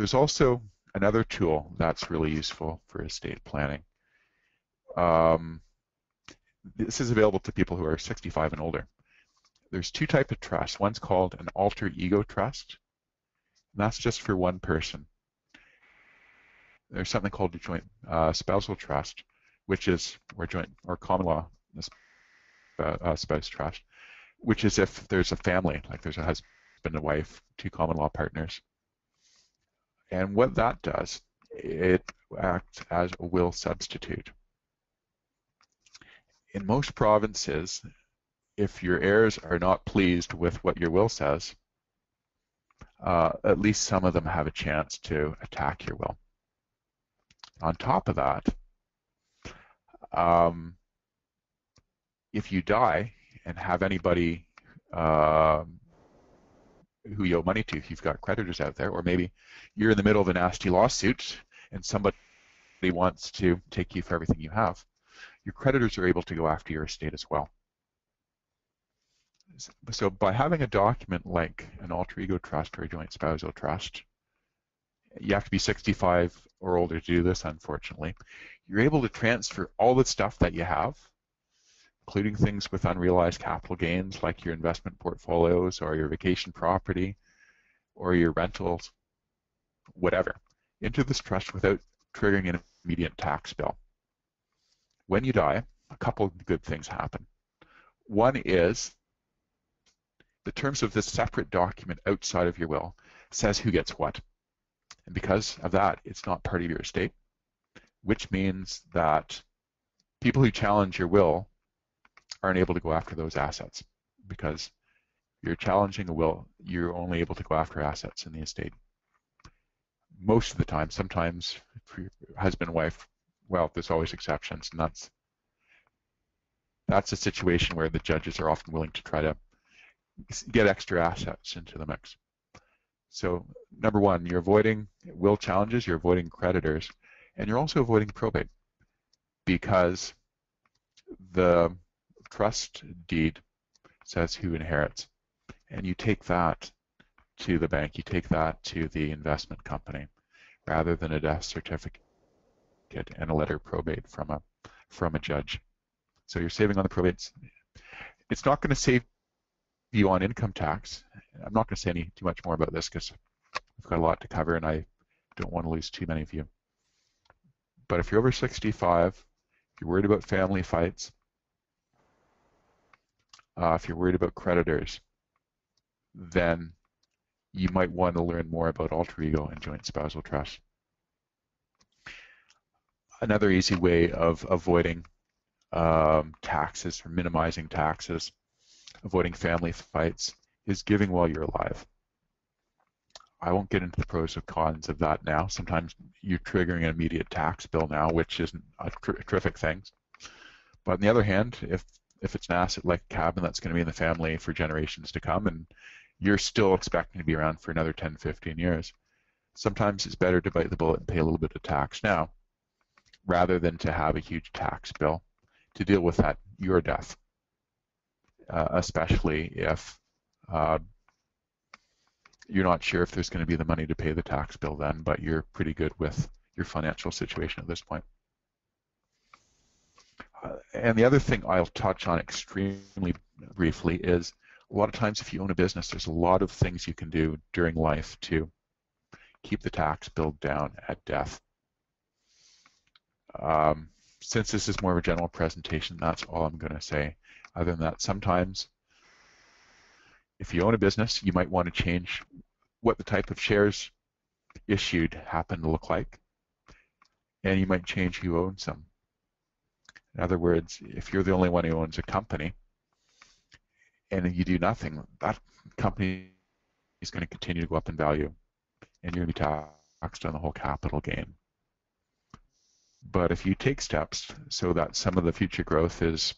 There's also another tool that's really useful for estate planning. This is available to people who are 65 and older. There's two types of trusts. One's called an alter ego trust, and that's just for one person. There's something called a joint spousal trust, which is or common law spouse trust, which is if there's a family, like there's a husband and wife, two common law partners. And what that does, it acts as a will substitute. In most provinces, if your heirs are not pleased with what your will says, at least some of them have a chance to attack your will. On top of that, if you die and have anybody who you owe money to, if you've got creditors out there, or maybe you're in the middle of a nasty lawsuit and somebody wants to take you for everything you have, your creditors are able to go after your estate as well. So by having a document like an alter ego trust or a joint spousal trust, you have to be 65 or older to do this, unfortunately. You're able to transfer all the stuff that you have, including things with unrealized capital gains like your investment portfolios or your vacation property or your rentals, whatever, into this trust without triggering an immediate tax bill. When you die, a couple of good things happen. One is the terms of this separate document outside of your will says who gets what. And because of that, it's not part of your estate, which means that people who challenge your will aren't able to go after those assets, because you're challenging a will, you're only able to go after assets in the estate. Most of the time, sometimes for your husband and wife, well, there's always exceptions, and that's a situation where the judges are often willing to try to get extra assets into the mix. So number one, you're avoiding will challenges, you're avoiding creditors, and you're also avoiding probate, because the trust deed says who inherits, and you take that to the bank, you take that to the investment company, rather than a death certificate and a letter of probate from a judge. So you're saving on the probates. It's not going to save you on income tax. I'm not going to say too much more about this because we've got a lot to cover and I don't want to lose too many of you. But if you're over 65, if you're worried about family fights, if you're worried about creditors, then you might want to learn more about alter ego and joint spousal trust. Another easy way of avoiding taxes or minimizing taxes, avoiding family fights, is giving while you're alive. I won't get into the pros and cons of that now. Sometimes you're triggering an immediate tax bill now, which isn't a terrific thing. But on the other hand, if it's an asset like a cabin that's going to be in the family for generations to come and you're still expecting to be around for another 10, 15 years, sometimes it's better to bite the bullet and pay a little bit of tax now rather than to have a huge tax bill to deal with at your death, especially if you're not sure if there's going to be the money to pay the tax bill then, but you're pretty good with your financial situation at this point. And the other thing I'll touch on extremely briefly is a lot of times if you own a business, there's a lot of things you can do during life to keep the tax bill down at death. Since this is more of a general presentation, that's all I'm going to say. Other than that, sometimes if you own a business, you might want to change what the type of shares issued happen to look like, and you might change who owns them. In other words, if you're the only one who owns a company and you do nothing, that company is going to continue to go up in value and you're going to be taxed on the whole capital gain. But if you take steps so that some of the future growth is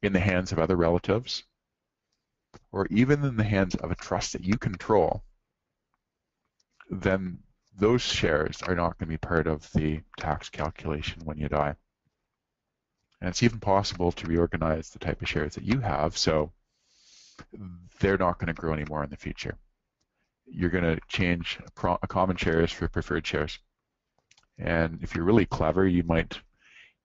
in the hands of other relatives or even in the hands of a trust that you control, then those shares are not going to be part of the tax calculation when you die. And it's even possible to reorganize the type of shares that you have so they're not going to grow anymore in the future. you're going to change common shares for preferred shares. And if you're really clever, you might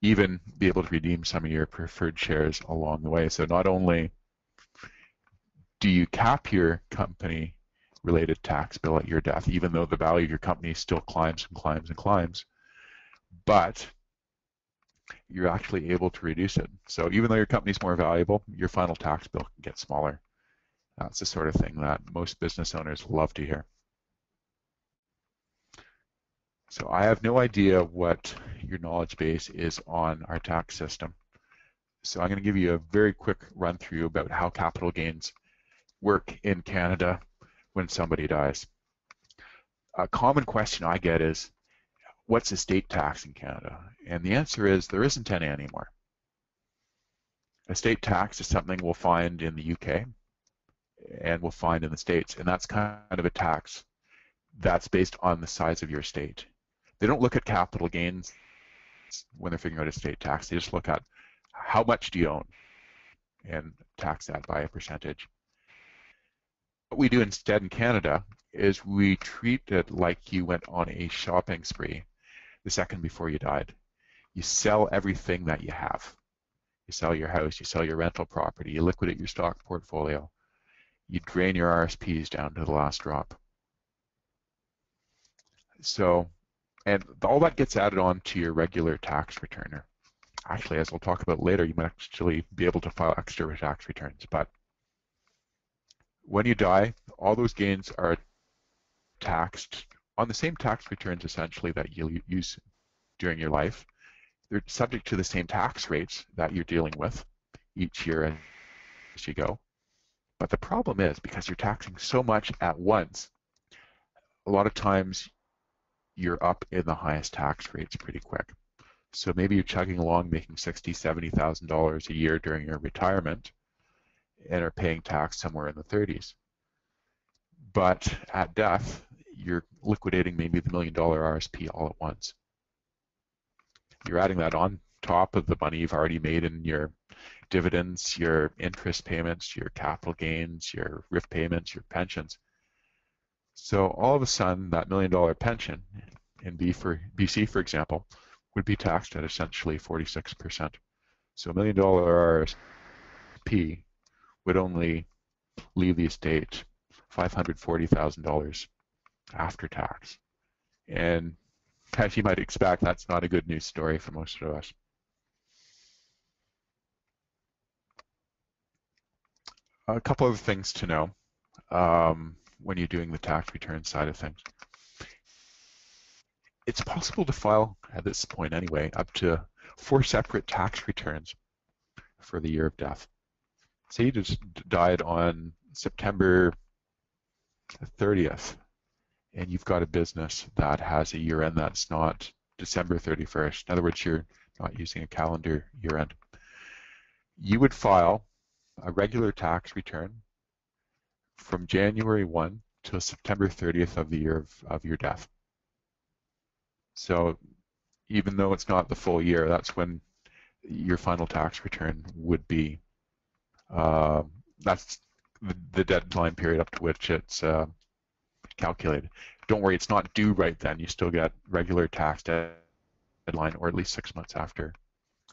even be able to redeem some of your preferred shares along the way. So not only do you cap your company related tax bill at your death, even though the value of your company still climbs and climbs and climbs, but you're actually able to reduce it. So even though your company's more valuable, your final tax bill can get smaller. That's the sort of thing that most business owners love to hear. So I have no idea what your knowledge base is on our tax system. So I'm going to give you a very quick run through about how capital gains work in Canada when somebody dies. A common question I get is, what's estate tax in Canada? And the answer is there isn't any anymore. Estate tax is something we'll find in the UK and we'll find in the States, and that's kind of a tax that's based on the size of your estate. They don't look at capital gains when they're figuring out estate tax. They just look at how much do you own and tax that by a percentage. What we do instead in Canada is we treat it like you went on a shopping spree the second before you died. You sell everything that you have. You sell your house, you sell your rental property, you liquidate your stock portfolio, you drain your RSPs down to the last drop. So, and all that gets added on to your regular tax returner. Actually, as we'll talk about later, you might actually be able to file extra tax returns. But when you die, all those gains are taxed on the same tax returns essentially that you use during your life. They're subject to the same tax rates that you're dealing with each year as you go. But the problem is, because you're taxing so much at once, a lot of times you're up in the highest tax rates pretty quick. So maybe you're chugging along making $60,000, $70,000 a year during your retirement and are paying tax somewhere in the 30s. But at death, you're liquidating maybe the $1 million RSP all at once. You're adding that on top of the money you've already made in your dividends, your interest payments, your capital gains, your RIF payments, your pensions. So all of a sudden, that $1 million pension in BC, for example, would be taxed at essentially 46%. So $1 million RSP would only leave the estate $540,000 after tax. And as you might expect, that's not a good news story for most of us. A couple of things to know when you're doing the tax return side of things. It's possible to file, at this point anyway, up to 4 separate tax returns for the year of death. Say you just died on September 30th, and you've got a business that has a year end that's not December 31st. In other words, you're not using a calendar year end. You would file a regular tax return from January 1 to September 30th of the year of your death. So even though it's not the full year, that's when your final tax return would be. That's the deadline period up to which it's calculated. Don't worry, it's not due right then. You still get regular tax deadline, or at least 6 months after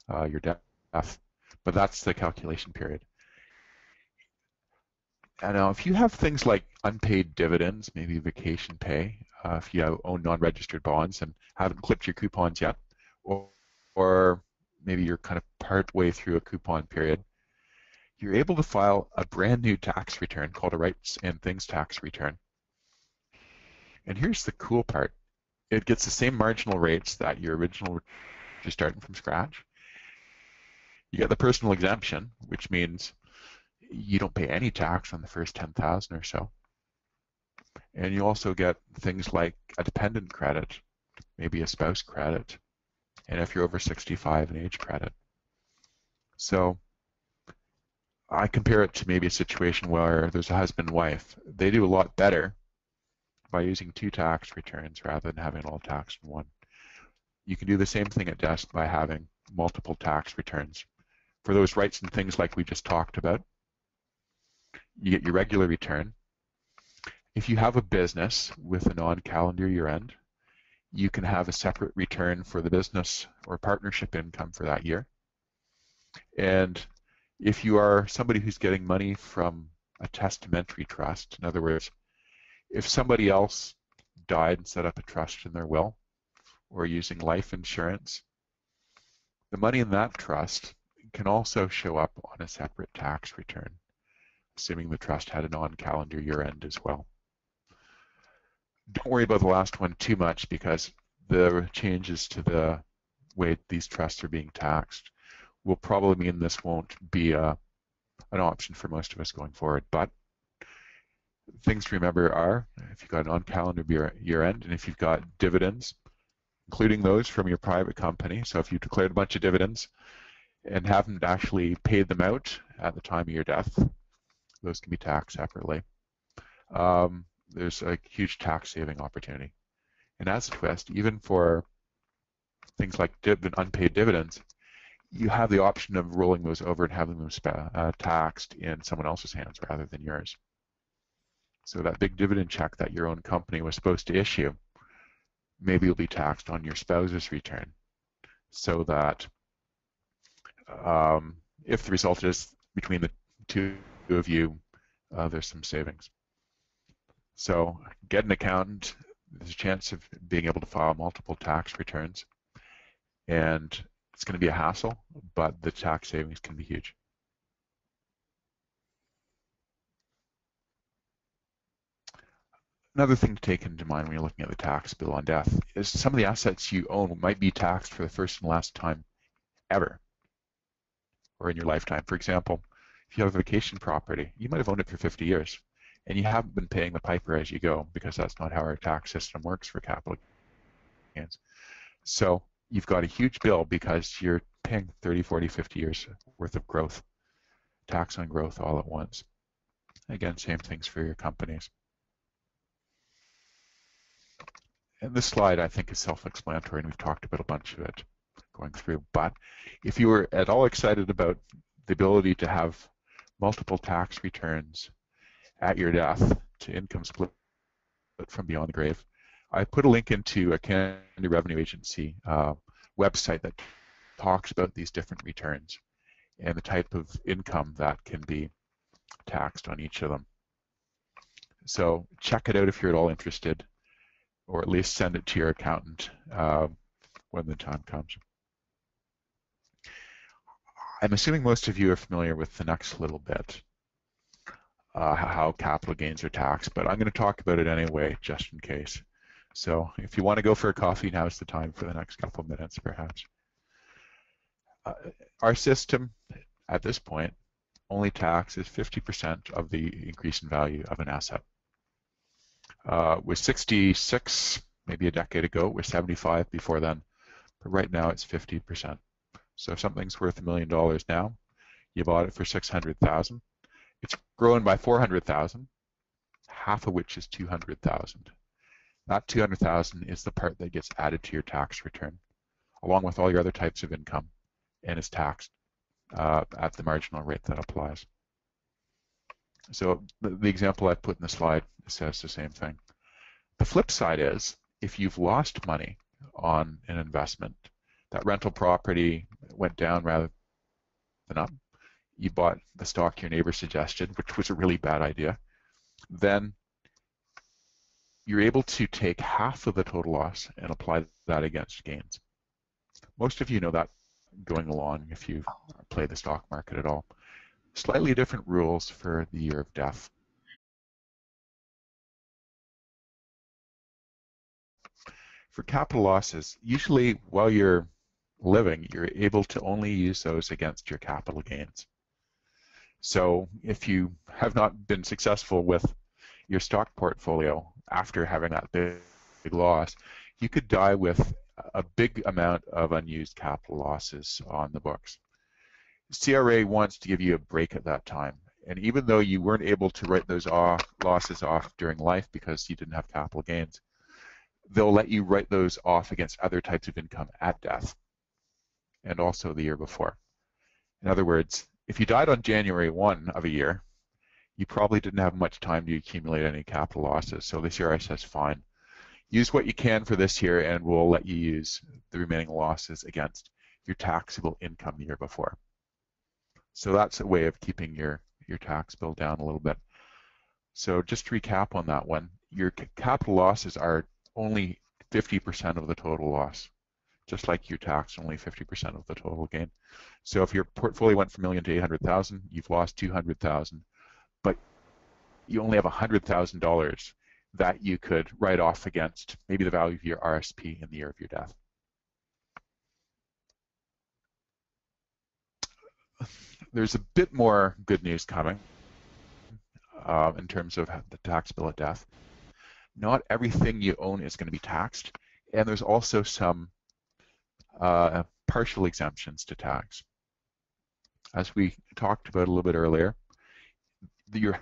your death. But that's the calculation period. And now, if you have things like unpaid dividends, maybe vacation pay, if you own non-registered bonds and haven't clipped your coupons yet, or maybe you're kind of part way through a coupon period, you're able to file a brand new tax return called a rights and things tax return. And here's the cool part. It gets the same marginal rates that your original, you're starting from scratch. You get the personal exemption, which means you don't pay any tax on the first 10,000 or so. And you also get things like a dependent credit, maybe a spouse credit, and if you're over 65, an age credit. So I compare it to maybe a situation where there's a husband and wife. They do a lot better by using 2 tax returns rather than having all taxed in one. You can do the same thing at death by having multiple tax returns. For those rights and things like we just talked about, you get your regular return. If you have a business with a non-calendar year end, you can have a separate return for the business or partnership income for that year. And if you are somebody who's getting money from a testamentary trust, in other words, if somebody else died and set up a trust in their will, or using life insurance, the money in that trust can also show up on a separate tax return, assuming the trust had a non-calendar year end as well. Don't worry about the last one too much because the changes to the way these trusts are being taxed will probably mean this won't be an option for most of us going forward. But things to remember are, if you've got an on-calendar year end, and if you've got dividends, including those from your private company, so if you declared a bunch of dividends and haven't actually paid them out at the time of your death, those can be taxed separately. There's a huge tax saving opportunity. And as a twist, even for things like unpaid dividends, you have the option of rolling those over and having them taxed in someone else's hands rather than yours. So that big dividend check that your own company was supposed to issue, maybe you'll be taxed on your spouse's return, so that if the result is between the two of you, there's some savings. So get an accountant. There's a chance of being able to file multiple tax returns, and it's going to be a hassle, but the tax savings can be huge. Another thing to take into mind when you're looking at the tax bill on death is some of the assets you own might be taxed for the first and last time ever, or in your lifetime. For example, if you have a vacation property, you might have owned it for 50 years, and you haven't been paying the piper as you go because that's not how our tax system works for capital gains. So you've got a huge bill because you're paying 30, 40, 50 years worth of growth, tax on growth all at once. Again, same things for your companies. And this slide, I think, is self-explanatory, and we've talked about a bunch of it going through. But if you were at all excited about the ability to have multiple tax returns at your death to income split from beyond the grave, I put a link into a Canada Revenue Agency website that talks about these different returns and the type of income that can be taxed on each of them. So check it out if you're at all interested, or at least send it to your accountant when the time comes. I'm assuming most of you are familiar with the next little bit, how capital gains are taxed, but I'm going to talk about it anyway, just in case. So if you want to go for a coffee, now's the time for the next couple of minutes, perhaps. Our system, at this point, only taxes 50% of the increase in value of an asset. With 66, maybe a decade ago, it was 75 before then, but right now it's 50%. So if something's worth $1 million now, you bought it for $600,000. It's grown by $400,000, half of which is $200,000. That $200,000 is the part that gets added to your tax return, along with all your other types of income, and is taxed at the marginal rate that applies. So the example I put in the slide says the same thing. The flip side is, if you've lost money on an investment, that rental property went down rather than up, you bought the stock your neighbor suggested, which was a really bad idea, then you're able to take half of the total loss and apply that against gains. Most of you know that going along if you play the stock market at all. Slightly different rules for the year of death. For capital losses, usually while you're living, you're able to only use those against your capital gains. So if you have not been successful with your stock portfolio after having that big loss, you could die with a big amount of unused capital losses on the books. CRA wants to give you a break at that time. And even though you weren't able to write those losses off during life because you didn't have capital gains, they'll let you write those off against other types of income at death and also the year before. In other words, if you died on January 1 of a year, you probably didn't have much time to accumulate any capital losses, so the CRA says fine. Use what you can for this year, and we'll let you use the remaining losses against your taxable income the year before. So that's a way of keeping your tax bill down a little bit. So just to recap on that one, your capital losses are only 50% of the total loss, just like your tax, only 50% of the total gain. So if your portfolio went from $1 million to 800,000, you've lost 200,000, but you only have $100,000 that you could write off against maybe the value of your RSP in the year of your death. There's a bit more good news coming in terms of the tax bill at death. Not everything you own is going to be taxed, and there's also some partial exemptions to tax. As we talked about a little bit earlier, your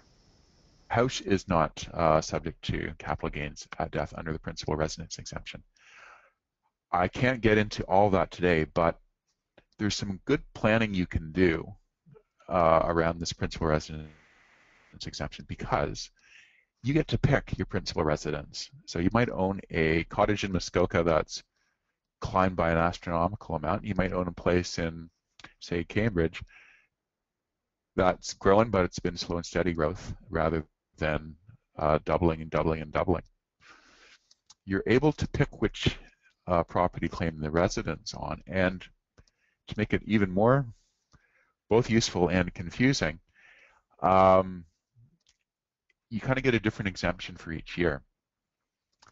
house is not subject to capital gains at death under the principal residence exemption. I can't get into all that today, but there's some good planning you can do around this principal residence exemption, because you get to pick your principal residence. So you might own a cottage in Muskoka that's climbed by an astronomical amount. You might own a place in, say, Cambridge that's growing, but it's been slow and steady growth rather than doubling and doubling and doubling. You're able to pick which property claim the residence on, and to make it even more both useful and confusing, you kind of get a different exemption for each year.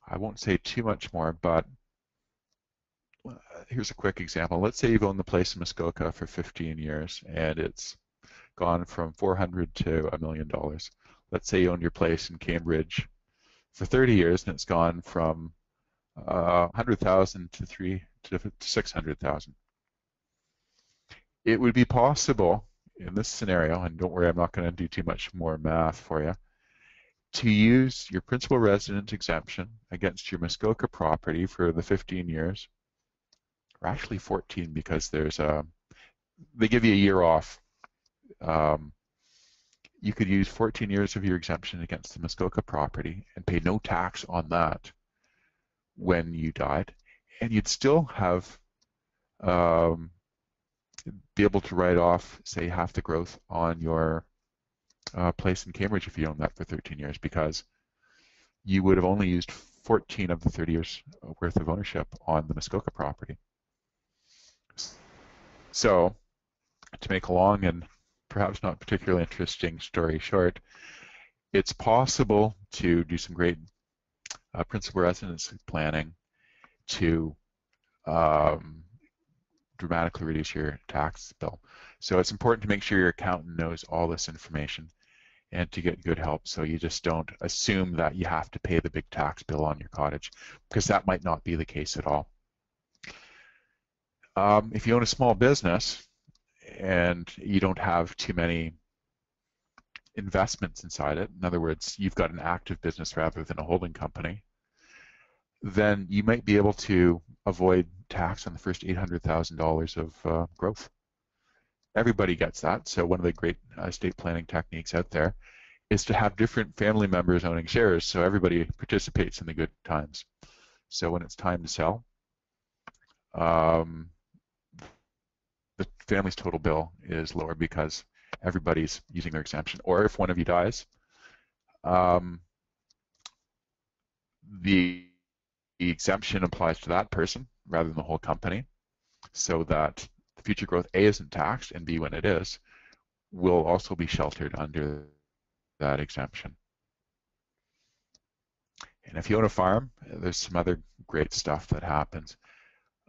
I won't say too much more, but here's a quick example. Let's say you've owned the place in Muskoka for 15 years and it's gone from $400,000 to $1 million. Let's say you own your place in Cambridge for 30 years and it's gone from $100,000 to $600,000. It would be possible in this scenario, and don't worry, I'm not going to do too much more math for you, to use your principal residence exemption against your Muskoka property for the 15 years, or actually 14, because there's they give you a year off. You could use 14 years of your exemption against the Muskoka property and pay no tax on that when you died, and you'd still have be able to write off, say, half the growth on your place in Cambridge if you own that for 13 years, because you would have only used 14 of the 30 years worth of ownership on the Muskoka property. So, to make a long and perhaps not particularly interesting story short, it's possible to do some great principal residence planning to dramatically reduce your tax bill. So it's important to make sure your accountant knows all this information and to get good help, so you just don't assume that you have to pay the big tax bill on your cottage, because that might not be the case at all. If you own a small business and you don't have too many investments inside it, in other words, you've got an active business rather than a holding company, then you might be able to avoid tax on the first $800,000 of growth. Everybody gets that, so one of the great estate planning techniques out there is to have different family members owning shares, so everybody participates in the good times. So when it's time to sell, the family's total bill is lower because everybody's using their exemption. Or if one of you dies, the exemption applies to that person rather than the whole company, so that the future growth, A, isn't taxed, and B, when it is, will also be sheltered under that exemption. And if you own a farm, there's some other great stuff that happens.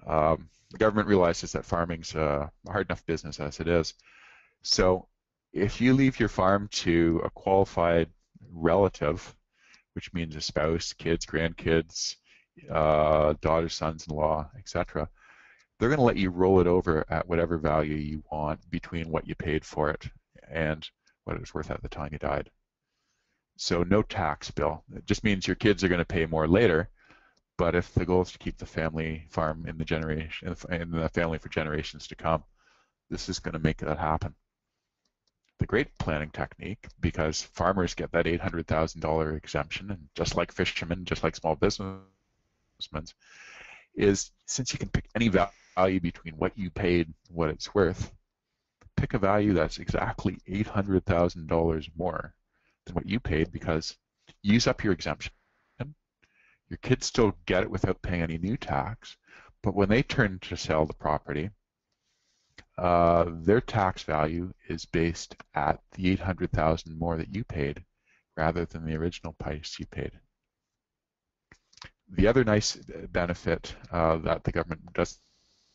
The government realizes that farming's a hard enough business as it is. So if you leave your farm to a qualified relative, which means a spouse, kids, grandkids, daughters, sons-in-law, etc., they're going to let you roll it over at whatever value you want between what you paid for it and what it was worth at the time you died. So no tax bill. It just means your kids are going to pay more later, but if the goal is to keep the family farm in the family for generations to come, this is going to make that happen. the great planning technique, because farmers get that $800,000 exemption, and just like fishermen, just like small businessmen, is since you can pick any value between what you paid and what it's worth, pick a value that's exactly $800,000 more than what you paid, because use up your exemption. Your kids still get it without paying any new tax, but when they turn to sell the property, their tax value is based at the $800,000 more that you paid rather than the original price you paid. The other nice benefit that the government does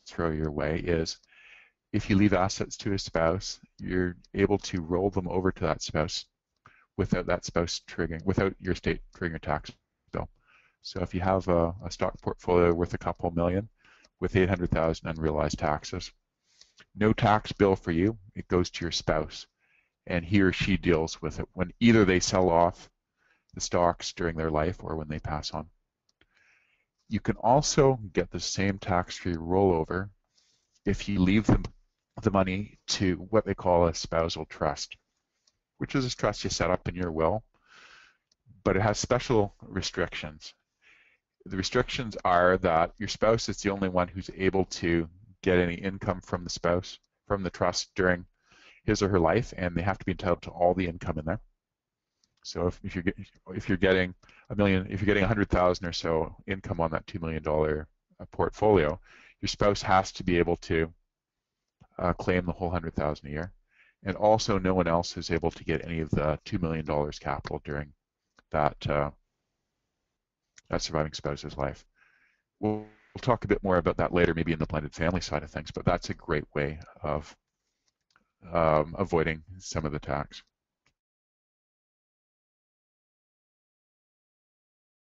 throw your way is if you leave assets to a spouse, you're able to roll them over to that spouse without that spouse triggering, without your state triggering a tax bill. So if you have a stock portfolio worth a couple million with 800,000 unrealized taxes, no tax bill for you, it goes to your spouse, and he or she deals with it when either they sell off the stocks during their life or when they pass on. You can also get the same tax-free rollover if you leave the money to what they call a spousal trust, which is a trust you set up in your will, but it has special restrictions. The restrictions are that your spouse is the only one who's able to get any income from the spouse, from the trust during his or her life, and they have to be entitled to all the income in there. So if you're getting $1 million, if you're getting 100,000 or so income on that $2 million portfolio, your spouse has to be able to claim the whole 100,000 a year, and also no one else is able to get any of the $2 million capital during that that surviving spouse's life. We'll talk a bit more about that later, maybe in the blended family side of things, but that's a great way of avoiding some of the tax.